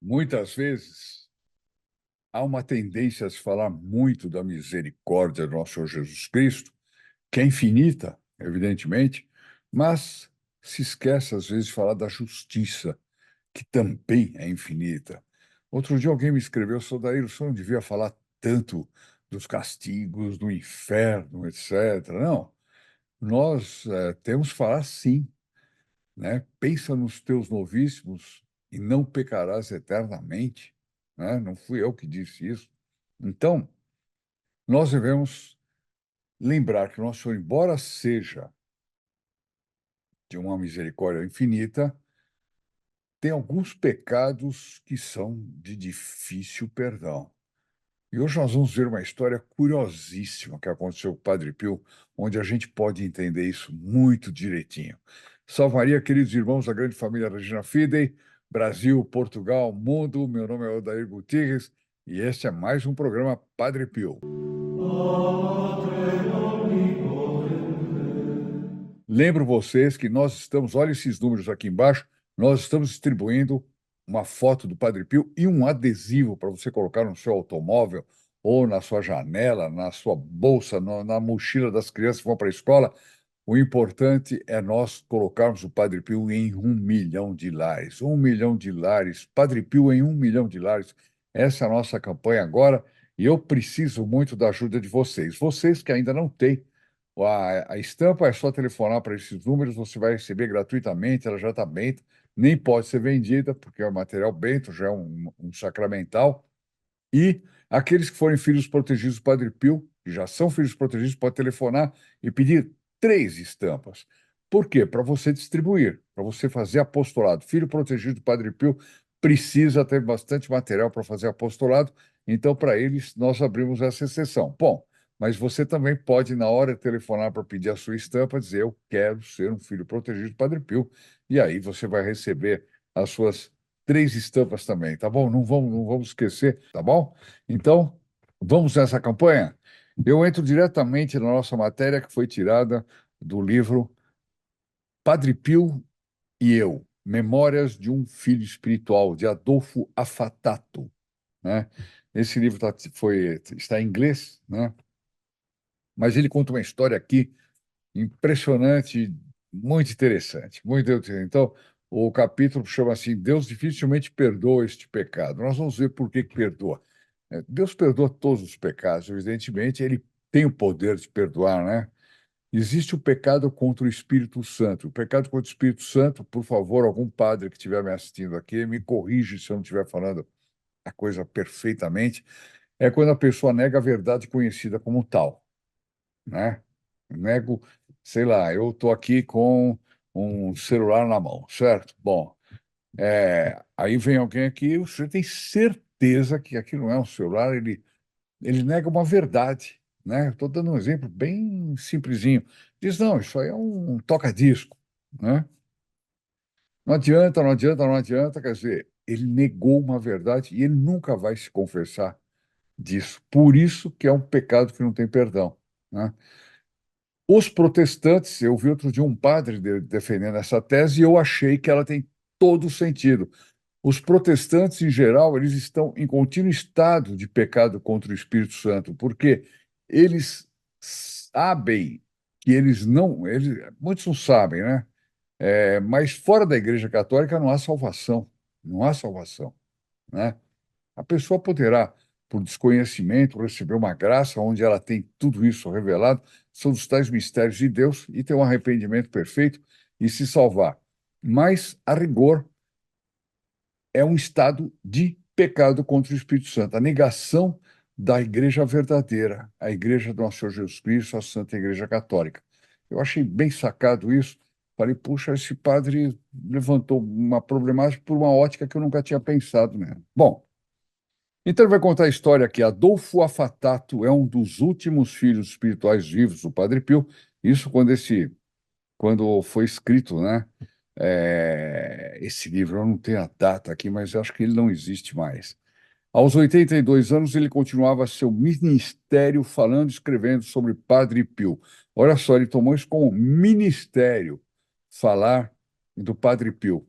Muitas vezes há uma tendência a se falar muito da misericórdia do nosso Senhor Jesus Cristo, que é infinita, evidentemente, mas se esquece às vezes de falar da justiça, que também é infinita. Outro dia alguém me escreveu, Sodair, o senhor não devia falar tanto dos castigos, do inferno, etc. Não, nós temos que falar sim, né? Pensa nos teus novíssimos e não pecarás eternamente, né? Não fui eu que disse isso. Então, nós devemos lembrar que nosso Senhor, embora seja de uma misericórdia infinita, tem alguns pecados que são de difícil perdão. E hoje nós vamos ver uma história curiosíssima que aconteceu com o Padre Pio, onde a gente pode entender isso muito direitinho. Salve Maria, queridos irmãos da grande família Regina Fidei, Brasil, Portugal, mundo. Meu nome é Odair Gutierrez e este é mais um programa Padre Pio. Lembro vocês que nós estamos, olha esses números aqui embaixo, nós estamos distribuindo uma foto do Padre Pio e um adesivo para você colocar no seu automóvel ou na sua janela, na sua bolsa, na mochila das crianças que vão para a escola. O importante é nós colocarmos o Padre Pio em 1 milhão de lares. 1 milhão de lares. Padre Pio em 1 milhão de lares. Essa é a nossa campanha agora e eu preciso muito da ajuda de vocês. Vocês que ainda não têm a estampa, é só telefonar para esses números, você vai receber gratuitamente, ela já está benta, nem pode ser vendida, porque é material bento, já é um sacramental. E aqueles que forem filhos protegidos do Padre Pio, que já são filhos protegidos, pode telefonar e pedir 3 estampas. Por quê? Para você distribuir, para você fazer apostolado. Filho protegido do Padre Pio precisa ter bastante material para fazer apostolado, então, para eles, nós abrimos essa exceção. Bom, mas você também pode, na hora de telefonar para pedir a sua estampa, dizer: Eu quero ser um filho protegido do Padre Pio. E aí você vai receber as suas 3 estampas também, tá bom? Não vamos esquecer, tá bom? Então, vamos nessa campanha? Eu entro diretamente na nossa matéria que foi tirada do livro Padre Pio e Eu, Memórias de um Filho Espiritual, de Adolfo Afatato, né? Esse livro está em inglês, né? Mas ele conta uma história aqui impressionante, muito interessante, muito interessante. Então, o capítulo chama assim: Deus dificilmente perdoa este pecado. Nós vamos ver por que que perdoa. Deus perdoa todos os pecados, evidentemente, ele tem o poder de perdoar, né? Existe o pecado contra o Espírito Santo. O pecado contra o Espírito Santo, por favor, algum padre que estiver me assistindo aqui, me corrige se eu não estiver falando a coisa perfeitamente, é quando a pessoa nega a verdade conhecida como tal, né? Nego, sei lá, eu estou aqui com um celular na mão, certo? Bom, aí vem alguém aqui, você tem certeza que aquilo não é um celular, ele nega uma verdade, né? Estou dando um exemplo bem simplesinho. Diz, não, isso aí é um toca-disco, né? Não adianta, não adianta, não adianta, quer dizer, ele negou uma verdade e ele nunca vai se confessar disso. Por isso que é um pecado que não tem perdão, né? Os protestantes, eu vi outro dia um padre defendendo essa tese e eu achei que ela tem todo o sentido. Os protestantes, em geral, eles estão em contínuo estado de pecado contra o Espírito Santo, porque eles sabem que muitos não sabem, né? Mas fora da Igreja Católica não há salvação, não há salvação, né? A pessoa poderá, por desconhecimento, receber uma graça onde ela tem tudo isso revelado, são os tais mistérios de Deus, e ter um arrependimento perfeito e se salvar. Mas, a rigor, é um estado de pecado contra o Espírito Santo, a negação da igreja verdadeira, a igreja do nosso Senhor Jesus Cristo, a Santa Igreja Católica. Eu achei bem sacado isso. Falei, puxa, esse padre levantou uma problemática por uma ótica que eu nunca tinha pensado mesmo. Bom, então ele vai contar a história que Adolfo Afatato é um dos últimos filhos espirituais vivos do Padre Pio. Isso quando foi escrito, né? Esse livro, eu não tenho a data aqui, mas eu acho que ele não existe mais. Aos 82 anos, ele continuava seu ministério falando e escrevendo sobre Padre Pio. Olha só, ele tomou isso como ministério, falar do Padre Pio.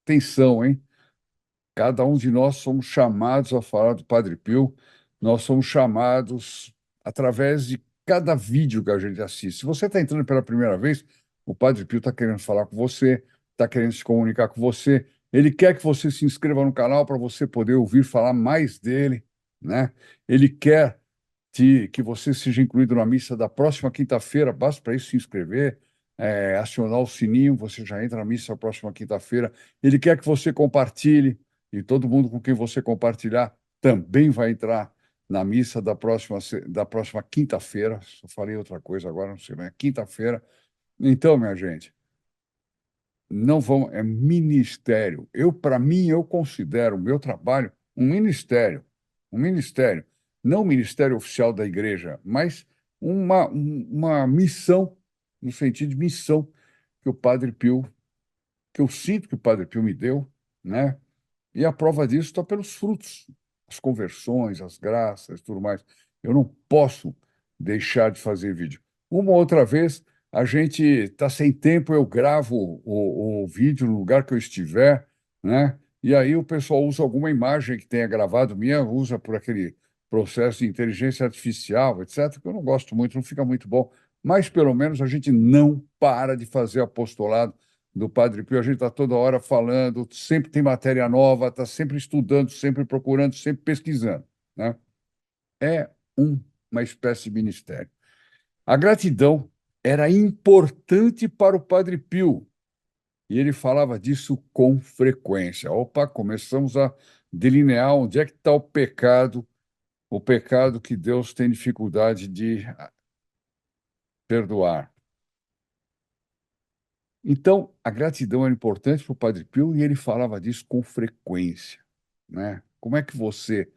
Atenção, hein? Cada um de nós somos chamados a falar do Padre Pio, nós somos chamados através de cada vídeo que a gente assiste. Se você está entrando pela primeira vez, o Padre Pio está querendo falar com você, está querendo se comunicar com você, ele quer que você se inscreva no canal para você poder ouvir falar mais dele, né? Ele quer que você seja incluído na missa da próxima quinta-feira, basta para isso se inscrever, acionar o sininho, você já entra na missa da próxima quinta-feira. Ele quer que você compartilhe, e todo mundo com quem você compartilhar também vai entrar na missa da próxima quinta-feira. Só falei outra coisa agora, não sei, mas é quinta-feira. Então, minha gente, não vão, é ministério. Para mim, eu considero o meu trabalho um ministério. Um ministério. Não o ministério oficial da igreja, mas uma missão, no sentido de missão, que o Padre Pio, que eu sinto que o Padre Pio me deu, né? E a prova disso está pelos frutos, as conversões, as graças, tudo mais. Eu não posso deixar de fazer vídeo. Uma outra vez, a gente está sem tempo, eu gravo o vídeo no lugar que eu estiver, né? E aí o pessoal usa alguma imagem que tenha gravado minha, usa por aquele processo de inteligência artificial, etc., que eu não gosto muito, não fica muito bom. Mas pelo menos a gente não para de fazer apostolado do Padre Pio, a gente está toda hora falando, sempre tem matéria nova, está sempre estudando, sempre procurando, sempre pesquisando, né? É uma espécie de ministério. A gratidão era importante para o Padre Pio, e ele falava disso com frequência. Opa, começamos a delinear onde é que está o pecado que Deus tem dificuldade de perdoar. Então, a gratidão era importante para o Padre Pio e ele falava disso com frequência, né? Como é que você,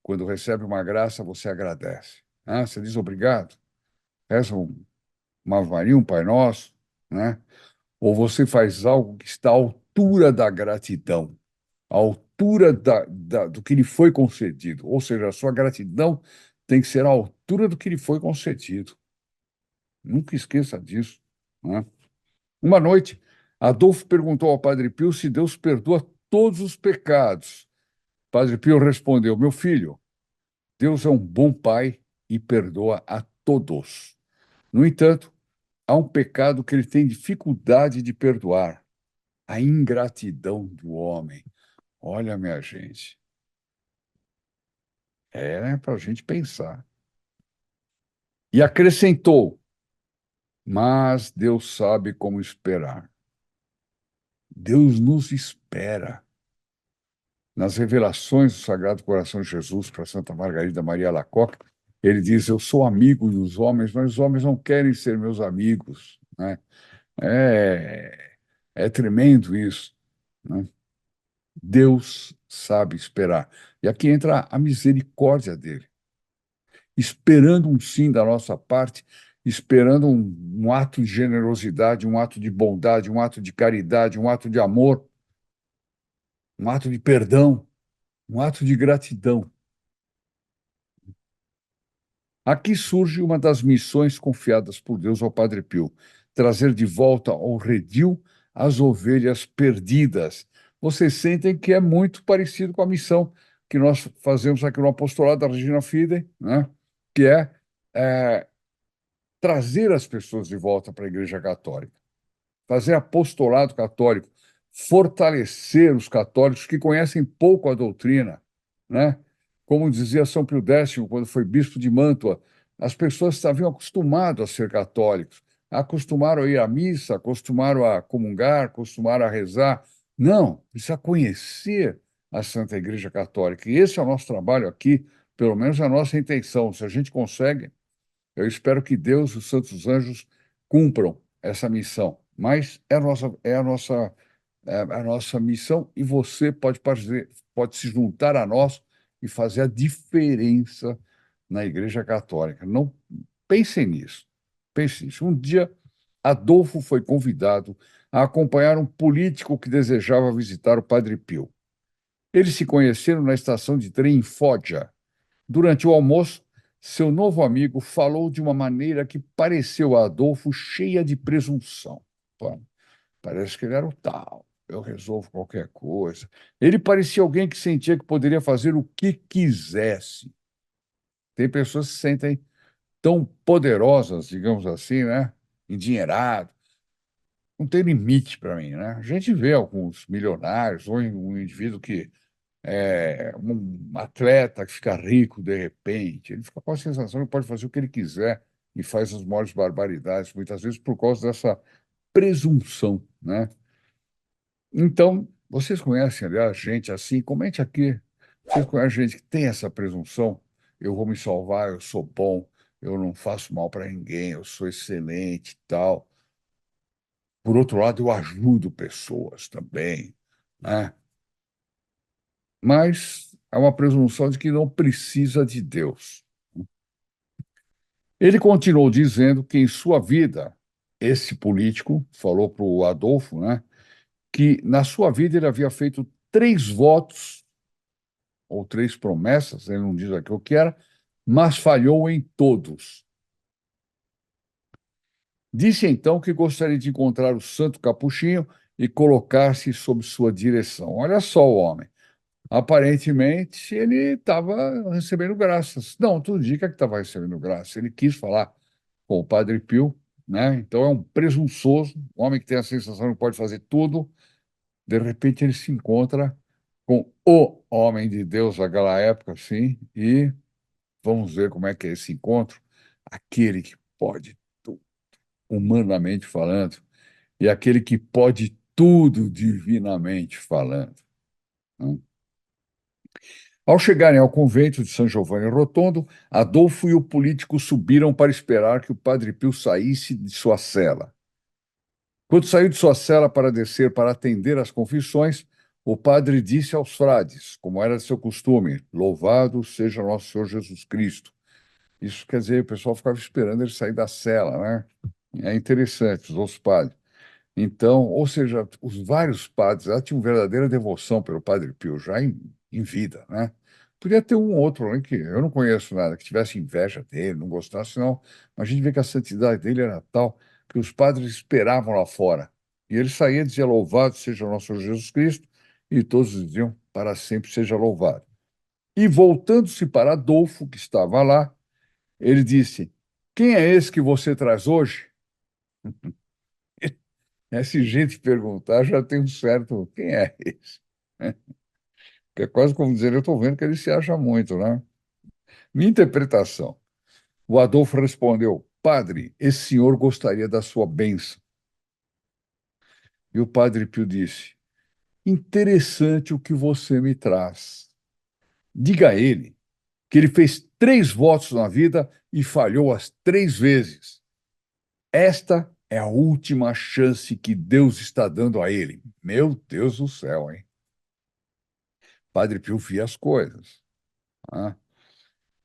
quando recebe uma graça, você agradece? Ah, você diz obrigado? Reza uma Ave Maria, um Pai Nosso, né? Ou você faz algo que está à altura da gratidão, à altura do que lhe foi concedido. Ou seja, a sua gratidão tem que ser à altura do que lhe foi concedido. Nunca esqueça disso, né? Uma noite, Adolfo perguntou ao Padre Pio se Deus perdoa todos os pecados. Padre Pio respondeu: Meu filho, Deus é um bom pai e perdoa a todos. No entanto, há um pecado que ele tem dificuldade de perdoar: a ingratidão do homem. Olha, minha gente, para a gente pensar. E acrescentou: Mas Deus sabe como esperar. Deus nos espera. Nas revelações do Sagrado Coração de Jesus para Santa Margarida Maria Alacoque, ele diz: Eu sou amigo dos homens, mas os homens não querem ser meus amigos, né? É, é tremendo isso, né? Deus sabe esperar. E aqui entra a misericórdia dele, esperando um sim da nossa parte, esperando um ato de generosidade, um ato de bondade, um ato de caridade, um ato de amor, um ato de perdão, um ato de gratidão. Aqui surge uma das missões confiadas por Deus ao Padre Pio: trazer de volta ao redil as ovelhas perdidas. Vocês sentem que é muito parecido com a missão que nós fazemos aqui no Apostolado da Regina Fidei, né? Que é trazer as pessoas de volta para a Igreja Católica, fazer apostolado católico, fortalecer os católicos que conhecem pouco a doutrina, né? Como dizia São Pio X, quando foi bispo de Mantua, as pessoas estavam acostumadas a ser católicos, acostumaram a ir à missa, acostumaram a comungar, acostumaram a rezar. Não, precisa conhecer a Santa Igreja Católica. E esse é o nosso trabalho aqui, pelo menos a nossa intenção. Se a gente consegue, eu espero que Deus e os santos anjos cumpram essa missão. Mas é a nossa missão e você pode se juntar a nós e fazer a diferença na Igreja Católica. Não pensem nisso. Pensem nisso. Um dia, Adolfo foi convidado a acompanhar um político que desejava visitar o Padre Pio. Eles se conheceram na estação de trem em Foggia. Durante o almoço, seu novo amigo falou de uma maneira que pareceu a Adolfo cheia de presunção. Pô, parece que ele era o tal. eu resolvo qualquer coisa. Ele parecia alguém que sentia que poderia fazer o que quisesse. Tem pessoas que se sentem tão poderosas, digamos assim, né? Endinheirado. Não tem limite para mim, né? A gente vê alguns milionários, ou um indivíduo que é um atleta que fica rico de repente, ele fica com a sensação que pode fazer o que ele quiser e faz as maiores barbaridades, muitas vezes por causa dessa presunção, né? Então, vocês conhecem, aliás, gente assim? Comente aqui. Vocês conhecem gente que tem essa presunção? Eu vou me salvar, eu sou bom, eu não faço mal para ninguém, eu sou excelente e tal. Por outro lado, eu ajudo pessoas também, né? Mas é uma presunção de que não precisa de Deus. Ele continuou dizendo que em sua vida, esse político falou para o Adolfo, né, que na sua vida ele havia feito 3 votos ou 3 promessas, ele não diz aqui o que era, mas falhou em todos. Disse então que gostaria de encontrar o Santo Capuchinho e colocar-se sob sua direção. Olha só o homem. Aparentemente, ele estava recebendo graças. Não, tudo indica que estava recebendo graças. Ele quis falar com o Padre Pio, né? Então é um presunçoso, um homem que tem a sensação que pode fazer tudo. De repente ele se encontra com o homem de Deus daquela época, sim, e vamos ver como é que é esse encontro. Aquele que pode tudo, humanamente falando, e aquele que pode tudo divinamente falando, né? Ao chegarem ao convento de São Giovanni Rotondo, Adolfo e o político subiram para esperar que o padre Pio saísse de sua cela. Quando saiu de sua cela para descer para atender às confissões, o padre disse aos frades, como era de seu costume: Louvado seja nosso Senhor Jesus Cristo. Isso quer dizer, o pessoal ficava esperando ele sair da cela, né? É interessante, os outros padres. Então, ou seja, os vários padres já tinham verdadeira devoção pelo Padre Pio, já em vida, né? Podia ter um outro, né, que eu não conheço nada, que tivesse inveja dele, não gostasse, não. Mas a gente vê que a santidade dele era tal que os padres esperavam lá fora. E ele saía e dizia: Louvado seja o nosso Senhor Jesus Cristo, e todos diziam: Para sempre seja louvado. E voltando-se para Adolfo, que estava lá, ele disse: Quem é esse que você traz hoje? Se gente perguntar, já tem um certo quem é esse, né? Que é quase como dizer, eu estou vendo que ele se acha muito, né? Minha interpretação. O Adolfo respondeu: Padre, esse senhor gostaria da sua bênção. E o padre Pio disse: Interessante o que você me traz. Diga a ele que ele fez 3 votos na vida e falhou as 3 vezes. Esta é a última chance que Deus está dando a ele. Meu Deus do céu, hein? Padre Pio via as coisas, né?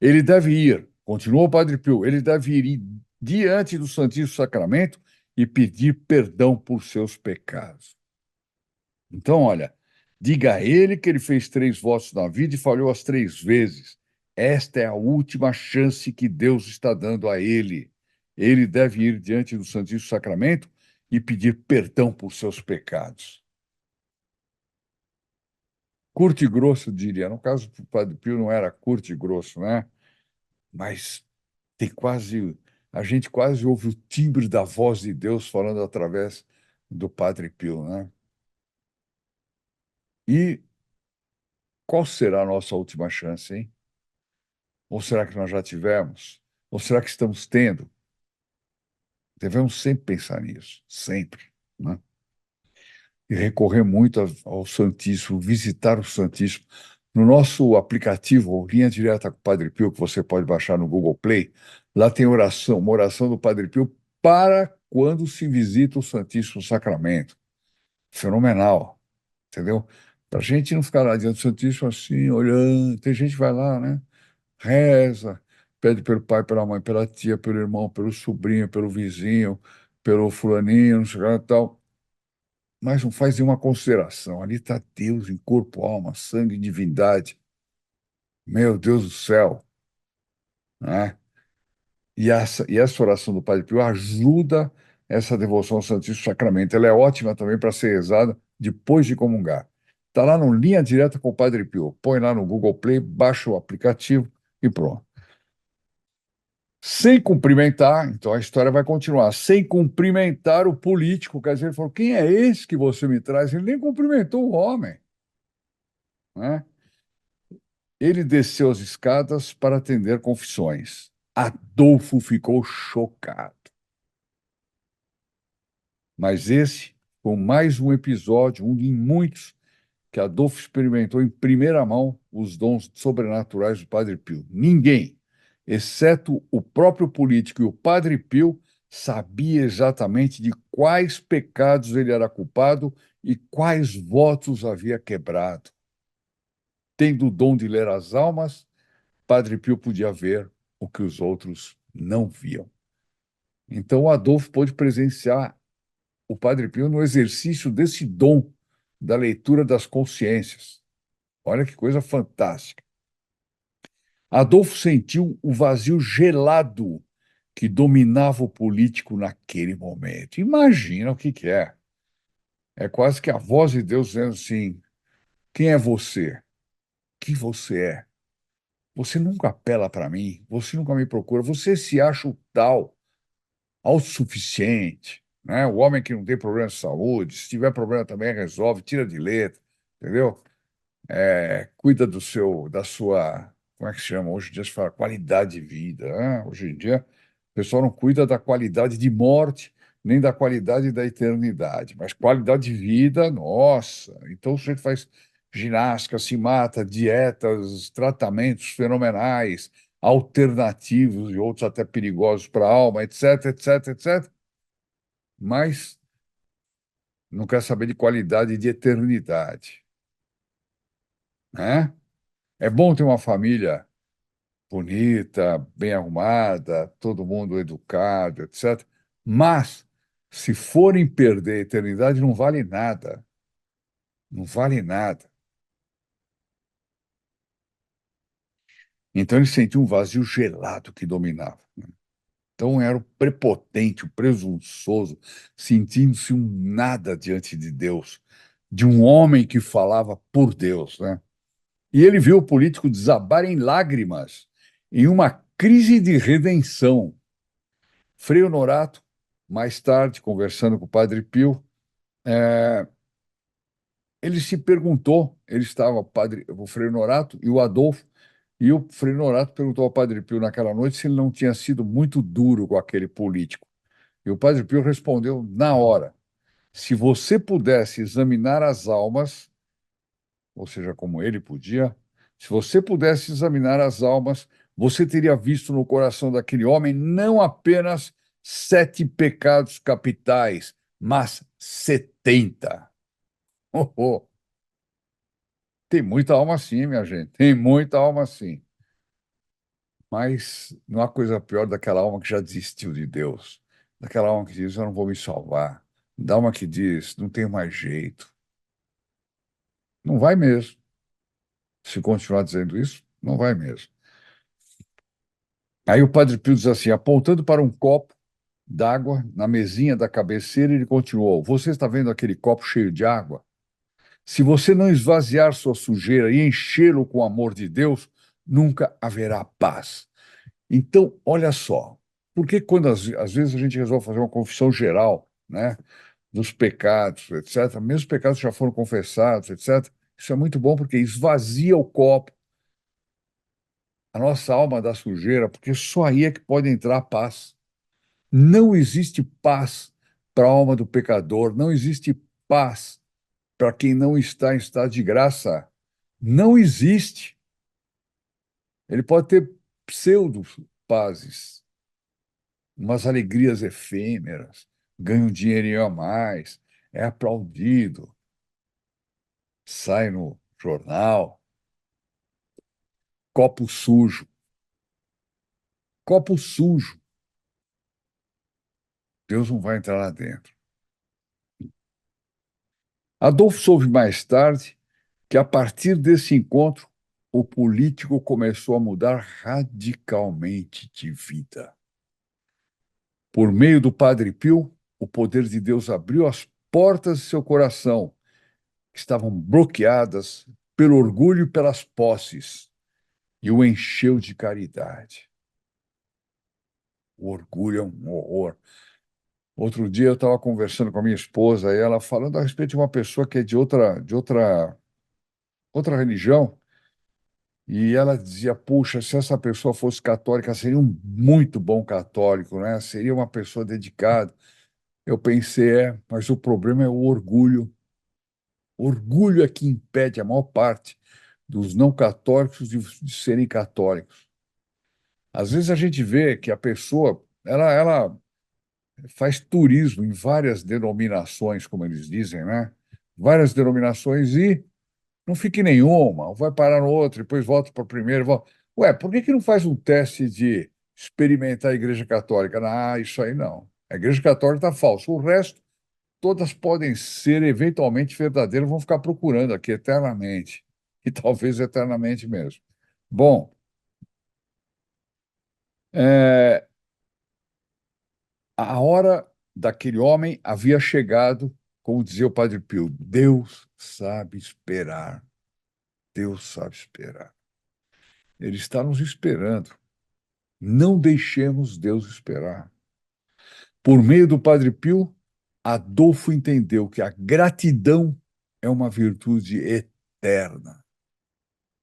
Ele deve ir, continuou o Padre Pio, ele deve ir diante do Santíssimo Sacramento e pedir perdão por seus pecados. Então, olha, diga a ele que ele fez 3 votos na vida e falhou as 3 vezes. Esta é a última chance que Deus está dando a ele. Ele deve ir diante do Santíssimo Sacramento e pedir perdão por seus pecados. Curto e grosso, diria. No caso do Padre Pio, não era curto e grosso, né? Mas tem quase, a gente quase ouve o timbre da voz de Deus falando através do Padre Pio, né? E qual será a nossa última chance, hein? Ou será que nós já tivemos? Ou será que estamos tendo? Devemos sempre pensar nisso, sempre, né? E recorrer muito ao Santíssimo, visitar o Santíssimo. No nosso aplicativo, Linha Direta com o Padre Pio, que você pode baixar no Google Play, lá tem oração, uma oração do Padre Pio para quando se visita o Santíssimo Sacramento. Fenomenal, entendeu? Para a gente não ficar lá diante do Santíssimo assim, olhando. Tem gente que vai lá, né? Reza, pede pelo pai, pela mãe, pela tia, pelo irmão, pelo sobrinho, pelo vizinho, pelo fulaninho, não sei lá e tal, mas não faz nenhuma consideração. Ali está Deus em corpo, alma, sangue e divindade. Meu Deus do céu, né? E essa oração do Padre Pio ajuda essa devoção ao Santíssimo Sacramento. Ela é ótima também para ser rezada depois de comungar. Está lá no Linha Direta com o Padre Pio. Põe lá no Google Play, baixa o aplicativo e pronto. Sem cumprimentar, então a história vai continuar. Sem cumprimentar o político, quer dizer, ele falou: quem é esse que você me traz? Ele nem cumprimentou o homem, né? Ele desceu as escadas para atender confissões. Adolfo ficou chocado. Mas esse foi mais um episódio, um de muitos, que Adolfo experimentou em primeira mão os dons sobrenaturais do Padre Pio. Ninguém, exceto o próprio político e o Padre Pio, sabia exatamente de quais pecados ele era culpado e quais votos havia quebrado. Tendo o dom de ler as almas, Padre Pio podia ver o que os outros não viam. Então, o Adolfo pôde presenciar o Padre Pio no exercício desse dom da leitura das consciências. Olha que coisa fantástica. Adolfo sentiu o vazio gelado que dominava o político naquele momento. Imagina o que é. É quase que a voz de Deus dizendo assim: quem é você? Que você é? Você nunca apela para mim, você nunca me procura, você se acha o tal, autossuficiente, né? O homem que não tem problema de saúde, se tiver problema também resolve, tira de letra, entendeu? Cuida da sua, como é que se chama? Hoje em dia se fala qualidade de vida, né? Hoje em dia o pessoal não cuida da qualidade de morte, nem da qualidade da eternidade, mas qualidade de vida, nossa. Então o sujeito faz ginástica, se mata, dietas, tratamentos fenomenais, alternativos e outros até perigosos para a alma, etc, etc, etc. Mas não quer saber de qualidade de eternidade, né? É bom ter uma família bonita, bem arrumada, todo mundo educado, etc. Mas, se forem perder a eternidade, não vale nada. Não vale nada. Então, ele sentiu um vazio gelado que dominava. Então, era o prepotente, o presunçoso, sentindo-se um nada diante de Deus, de um homem que falava por Deus, né? E ele viu o político desabar em lágrimas, em uma crise de redenção. Frei Honorato, mais tarde, conversando com o Padre Pio, ele se perguntou, ele estava o Frei Honorato e o Adolfo, e o Frei Honorato perguntou ao Padre Pio naquela noite se ele não tinha sido muito duro com aquele político. E o Padre Pio respondeu na hora: se você pudesse examinar as almas, ou seja, como ele podia, se você pudesse examinar as almas, você teria visto no coração daquele homem não apenas 7 pecados capitais, mas 70. Oh, oh. Tem muita alma assim, minha gente, tem muita alma assim. Mas não há coisa pior daquela alma que já desistiu de Deus, daquela alma que diz: eu não vou me salvar, da alma que diz: não tem mais jeito. Não vai mesmo. Se continuar dizendo isso, não vai mesmo. Aí o Padre Pio diz assim, apontando para um copo d'água na mesinha da cabeceira, ele continuou: você está vendo aquele copo cheio de água? Se você não esvaziar sua sujeira e enchê-lo com o amor de Deus, nunca haverá paz. Então, olha só, porque quando às vezes a gente resolve fazer uma confissão geral, né, dos pecados, etc., mesmo os pecados que já foram confessados, etc., isso é muito bom porque esvazia o copo, a nossa alma da sujeira, porque só aí é que pode entrar a paz. Não existe paz para a alma do pecador, não existe paz para quem não está em estado de graça. Não existe. Ele pode ter pseudo-pazes, umas alegrias efêmeras, ganha um dinheirinho a mais, é aplaudido, sai no jornal, copo sujo. Copo sujo, Deus não vai entrar lá dentro. Adolfo soube mais tarde que, a partir desse encontro, o político começou a mudar radicalmente de vida. Por meio do Padre Pio, o poder de Deus abriu as portas de seu coração que estavam bloqueadas pelo orgulho e pelas posses, e o encheu de caridade. O orgulho é um horror. Outro dia eu estava conversando com a minha esposa e ela falando a respeito de uma pessoa que é de outra religião, e ela dizia: puxa, se essa pessoa fosse católica, seria um muito bom católico, né? Seria uma pessoa dedicada. Eu pensei, mas o problema é o orgulho. Orgulho é que impede a maior parte dos não católicos de serem católicos. Às vezes a gente vê que a pessoa, ela faz turismo em várias denominações, como eles dizem, né? Várias denominações e não fica em nenhuma, vai parar no outro, depois volta para a primeira. Ué, por que não faz um teste de experimentar a Igreja Católica? Ah, isso aí não. A Igreja Católica está falsa. O resto, todas podem ser eventualmente verdadeiras, vão ficar procurando aqui eternamente. E talvez eternamente mesmo. Bom, é, a hora daquele homem havia chegado, como dizia o Padre Pio, Deus sabe esperar. Deus sabe esperar. Ele está nos esperando. Não deixemos Deus esperar. Por meio do Padre Pio, Adolfo entendeu que a gratidão é uma virtude eterna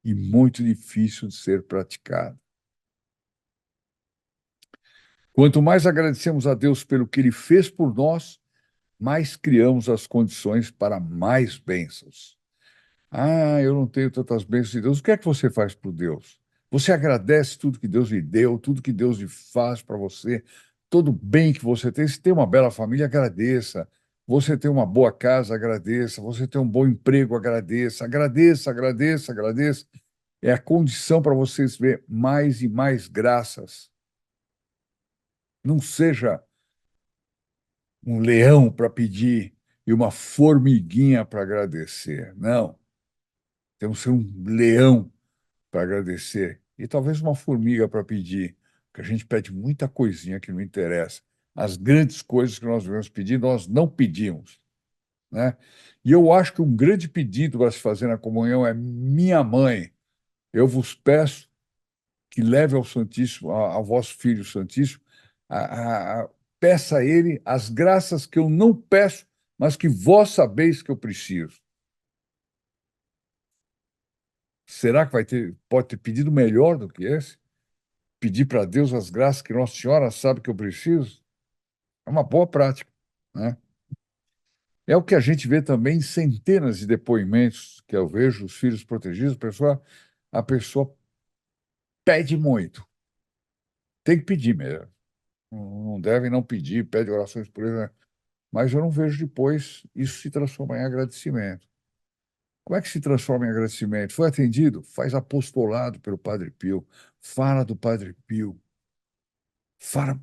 e muito difícil de ser praticada. Quanto mais agradecemos a Deus pelo que ele fez por nós, mais criamos as condições para mais bênçãos. Ah, eu não tenho tantas bênçãos de Deus. O que é que você faz por Deus? Você agradece tudo que Deus lhe deu, tudo que Deus lhe faz para você, todo bem que você tem. Se tem uma bela família, agradeça. Você tem uma boa casa, agradeça. Você tem um bom emprego, agradeça. Agradeça, agradeça, agradeça. É a condição para vocês ver mais e mais graças. Não seja um leão para pedir e uma formiguinha para agradecer. Não. Temos que ser um leão para agradecer e talvez uma formiga para pedir, porque a gente pede muita coisinha que não interessa. As grandes coisas que nós devemos pedir, nós não pedimos, né? E eu acho que um grande pedido para se fazer na comunhão é: minha mãe, eu vos peço que leve ao Santíssimo, ao vosso Filho Santíssimo, peça a ele as graças que eu não peço, mas que vós sabeis que eu preciso. Será que pode ter pedido melhor do que esse? Pedir para Deus as graças que Nossa Senhora sabe que eu preciso? É uma boa prática, né? É o que a gente vê também em centenas de depoimentos que eu vejo, os filhos protegidos, a pessoa pede muito. Tem que pedir mesmo. Não deve não pedir, pede orações por ele, né? Mas eu não vejo depois isso se transformar em agradecimento. Como é que se transforma em agradecimento? Foi atendido? Faz apostolado pelo Padre Pio, fala do Padre Pio, fala.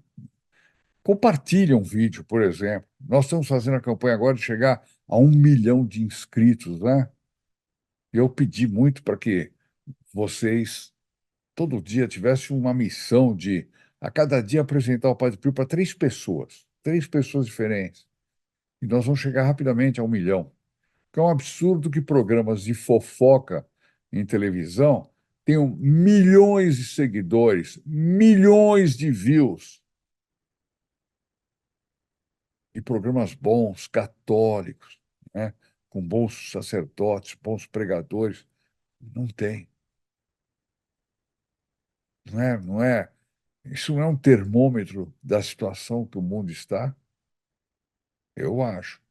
Compartilhe um vídeo, por exemplo. Nós estamos fazendo a campanha agora de chegar a 1 milhão de inscritos, né? E eu pedi muito para que vocês, todo dia, tivessem uma missão de, a cada dia, apresentar o Padre Pio para três pessoas diferentes. E nós vamos chegar rapidamente a 1 milhão. Que é um absurdo que programas de fofoca em televisão tenham milhões de seguidores, milhões de views. E programas bons, católicos, né, com bons sacerdotes, bons pregadores, não tem. Isso não é um termômetro da situação que o mundo está? Eu acho.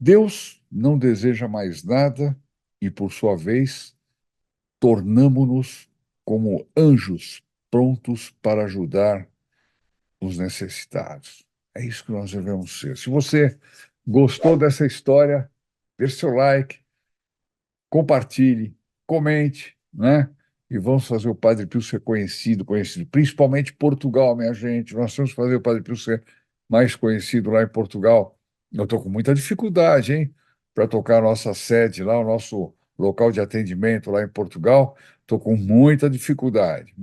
Deus não deseja mais nada e, por sua vez, tornamo-nos como anjos prontos para ajudar os necessitados. É isso que nós devemos ser. Se você gostou dessa história, deixe seu like, compartilhe, comente, né? E vamos fazer o Padre Pio ser conhecido, principalmente Portugal, minha gente. Nós temos que fazer o Padre Pio ser mais conhecido lá em Portugal. Eu estou com muita dificuldade, hein, para tocar a nossa sede lá, o nosso local de atendimento lá em Portugal. Estou com muita dificuldade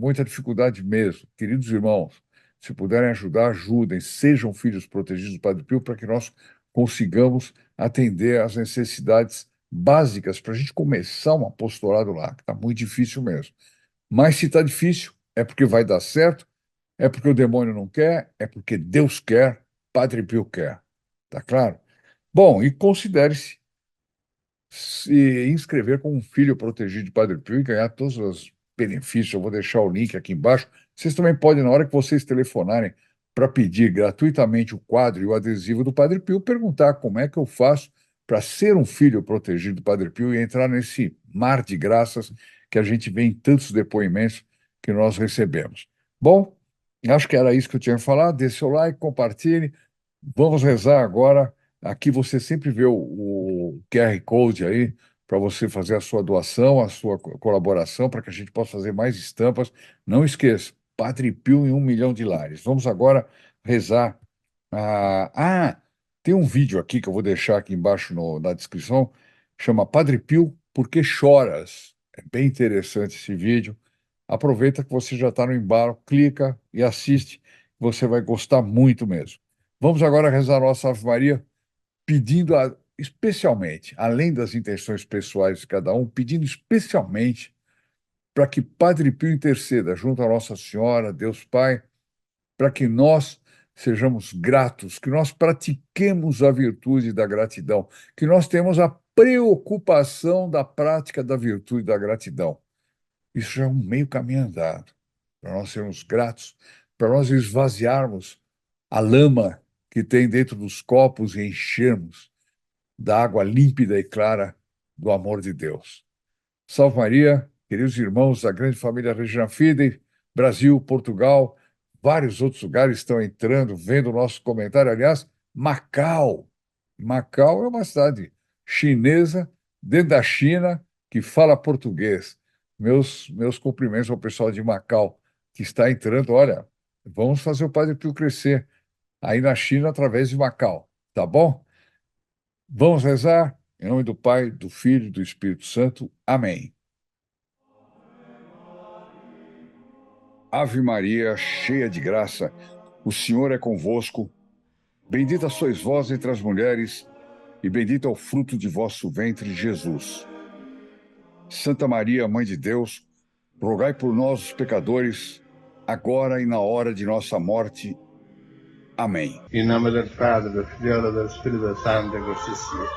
mesmo. Queridos irmãos, se puderem ajudar, ajudem, sejam filhos protegidos do Padre Pio, para que nós consigamos atender às necessidades básicas para a gente começar um apostolado lá, que está muito difícil mesmo. Mas se está difícil, é porque vai dar certo, é porque o demônio não quer, é porque Deus quer, Padre Pio quer. Tá claro? Bom, e considere-se se inscrever como um filho protegido de Padre Pio e ganhar todos os benefícios. Eu vou deixar o link aqui embaixo. Vocês também podem, na hora que vocês telefonarem para pedir gratuitamente o quadro e o adesivo do Padre Pio, perguntar como é que eu faço para ser um filho protegido do Padre Pio e entrar nesse mar de graças que a gente vê em tantos depoimentos que nós recebemos. Bom, acho que era isso que eu tinha que falar. Dê seu like, compartilhe. Vamos rezar agora. Aqui você sempre vê o QR Code aí para você fazer a sua doação, a sua colaboração, para que a gente possa fazer mais estampas. Não esqueça, Padre Pio em 1 milhão de lares. Vamos agora rezar. Tem um vídeo aqui que eu vou deixar aqui embaixo na descrição, chama Padre Pio, Por que Choras? É bem interessante esse vídeo. Aproveita que você já está no embalo, clica e assiste, você vai gostar muito mesmo. Vamos agora rezar a nossa Ave Maria, pedindo especialmente, além das intenções pessoais de cada um, pedindo especialmente para que Padre Pio interceda junto a Nossa Senhora, Deus Pai, para que nós sejamos gratos, que nós pratiquemos a virtude da gratidão, que nós temos a preocupação da prática da virtude da gratidão. Isso já é um meio caminho andado, para nós sermos gratos, para nós esvaziarmos a lama que tem dentro dos copos e enchermos da água límpida e clara do amor de Deus. Salve Maria, queridos irmãos da grande família Regina Fidei, Brasil, Portugal, vários outros lugares estão entrando, vendo o nosso comentário. Aliás, Macau. Macau é uma cidade chinesa, dentro da China, que fala português. Meus cumprimentos ao pessoal de Macau, que está entrando. Olha, vamos fazer o Padre Pio crescer aí na China através de Macau, tá bom? Vamos rezar em nome do Pai, do Filho e do Espírito Santo. Amém. Ave Maria, cheia de graça, o Senhor é convosco. Bendita sois vós entre as mulheres, e bendito é o fruto de vosso ventre, Jesus. Santa Maria, Mãe de Deus, rogai por nós, os pecadores, agora e na hora de nossa morte. Amém. Em nome do Padre, do Filho e do Espírito Santo, così sia.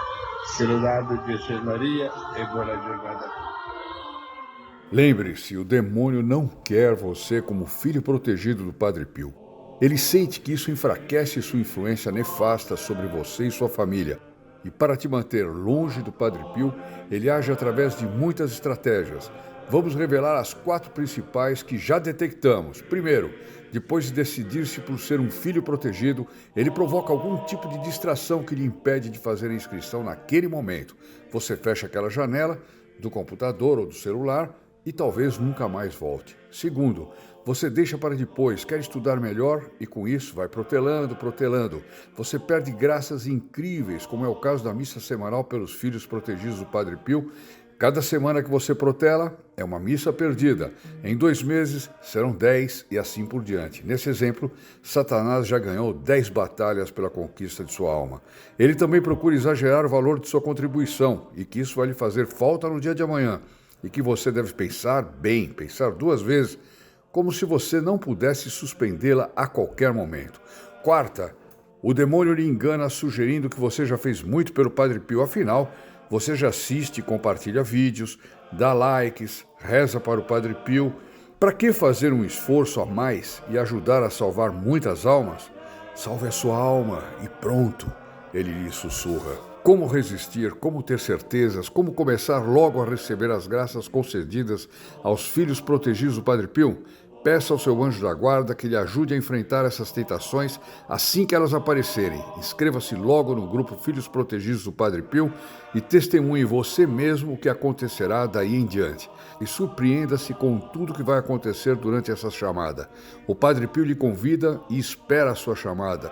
Se lodate Jesus Maria e buona giornata. Lembre-se, o demônio não quer você como filho protegido do Padre Pio. Ele sente que isso enfraquece sua influência nefasta sobre você e sua família. E para te manter longe do Padre Pio, ele age através de muitas estratégias. Vamos revelar as 4 principais que já detectamos. Primeiro, depois de decidir-se por ser um filho protegido, ele provoca algum tipo de distração que lhe impede de fazer a inscrição naquele momento. Você fecha aquela janela do computador ou do celular e talvez nunca mais volte. Segundo, você deixa para depois, quer estudar melhor e com isso vai protelando. Você perde graças incríveis, como é o caso da missa semanal pelos filhos protegidos do Padre Pio. Cada semana que você protela é uma missa perdida. Em 2 meses serão 10 e assim por diante. Nesse exemplo, Satanás já ganhou 10 batalhas pela conquista de sua alma. Ele também procura exagerar o valor de sua contribuição e que isso vai lhe fazer falta no dia de amanhã. E que você deve pensar bem, pensar 2 vezes, como se você não pudesse suspendê-la a qualquer momento. Quarta, o demônio lhe engana sugerindo que você já fez muito pelo Padre Pio, afinal, você já assiste e compartilha vídeos, dá likes, reza para o Padre Pio. Para que fazer um esforço a mais e ajudar a salvar muitas almas? Salve a sua alma e pronto, ele lhe sussurra. Como resistir, como ter certezas, como começar logo a receber as graças concedidas aos filhos protegidos do Padre Pio? Peça ao seu anjo da guarda que lhe ajude a enfrentar essas tentações assim que elas aparecerem. Inscreva-se logo no grupo Filhos Protegidos do Padre Pio e testemunhe você mesmo o que acontecerá daí em diante. E surpreenda-se com tudo que vai acontecer durante essa chamada. O Padre Pio lhe convida e espera a sua chamada.